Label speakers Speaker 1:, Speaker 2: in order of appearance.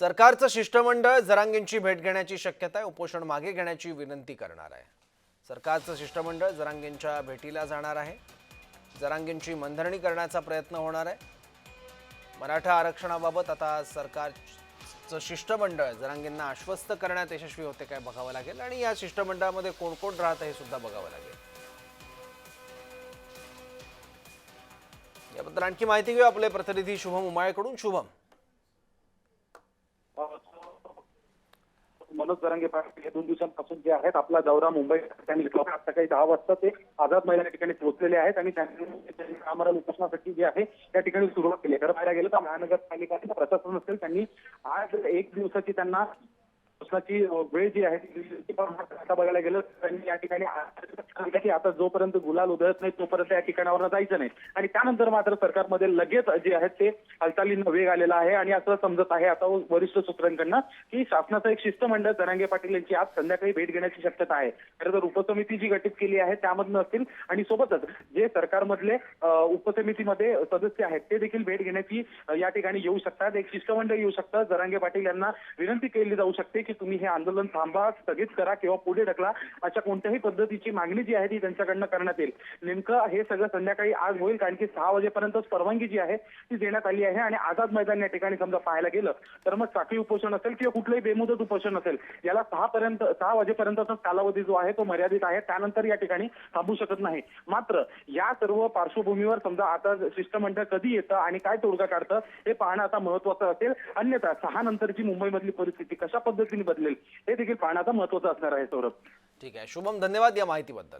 Speaker 1: सरकारचं शिष्टमंडळ जरांगेंची भेट घेण्याची शक्यता आहे। उपोषण मागे घेण्याची विनंती करणार आहे। सरकारचं शिष्टमंडळ जरांगेंच्या भेटीला जाणार आहे। जरांगेंची मनधरणी करण्याचा प्रयत्न होणार आहे। मराठा आरक्षणाबाबत आता सरकारचं शिष्टमंडळ जरांगेंना आश्वस्त करण्यात यशस्वी होते काय बघावं लागेल आणि या शिष्टमंडळामध्ये कोण कोण राहतं हे सुद्धा बघावं लागेल। याबद्दल आणखी माहिती घेऊ आपले प्रतिनिधी शुभम उमाळेकडून। शुभम,
Speaker 2: मनोज जरांगे पाटील हे 2 दिवसांपासून जे आहेत आपला दौरा मुंबई ठिकाणी सकाळी 10 वाजता ते आझाद मैदान ठिकाणी पोहोचलेले आहेत आणि त्यांनी आमरण उपोषणासाठी जे आहे त्या ठिकाणी सुरुवात केली आहे। तर पाहायला गेलं तर महानगरपालिका प्रशासन असेल त्यांनी आज 1 दिवसाची त्यांना उपोषणाची वेळ जी आहे ती बघायला गेलं त्यांनी या ठिकाणी की आता जोपर्यंत गुलाल उधळत नाही तोपर्यंत या ठिकाणावर जायचं नाही आणि त्यानंतर मात्र सरकारमध्ये लगेच जे आहेत ते हालचालींना वेग आलेला आहे आणि असं समजत आहे आता वरिष्ठ सूत्रांकडनं की शासनाचं एक शिष्टमंडळ जरांगे पाटील यांची आज संध्याकाळी भेट घेण्याची शक्यता आहे। खरं तर उपसमिती जी गठीत केली आहे त्यामधनं असतील आणि सोबतच जे सरकारमधले उपसमितीमध्ये सदस्य आहेत ते देखील भेट घेण्याची या ठिकाणी येऊ शकतात। एक शिष्टमंडळ येऊ शकतं। जरांगे पाटील यांना विनंती केली जाऊ शकते की तुम्ही हे आंदोलन थांबा, स्थगित करा किंवा पुढे ढकला, अशा कोणत्याही पद्धतीची मागणी जी आहे ती त्यांच्याकडनं करण्यात येईल। नेमकं हे सगळं संध्याकाळी आज होईल कारण की 6 वाजेपर्यंत परवानगी जी आहे ती देण्यात आली आहे आणि आझाद मैदान या ठिकाणी समजा पाहायला गेलं तर मग साखळी उपोषण असेल किंवा कुठलंही बेमुदत उपोषण असेल याला 6 वाजेपर्यंतचा कालावधी जो आहे तो मर्यादित आहे। त्यानंतर या ठिकाणी थांबू शकत नाही। मात्र या सर्व पार्श्वभूमीवर समजा आता शिष्टमंडळ कधी येतं आणि काय तोडगा काढतं हे पाहणं आता महत्त्वाचं असेल। अन्यथा 6 नंतरची मुंबईमधली परिस्थिती कशा पद्धतीने बदलेल हे देखील पाहणं आता महत्त्वाचं असणार आहे। सौरभ,
Speaker 1: ठीक आहे शुभम, धन्यवाद या माहितीबद्दल।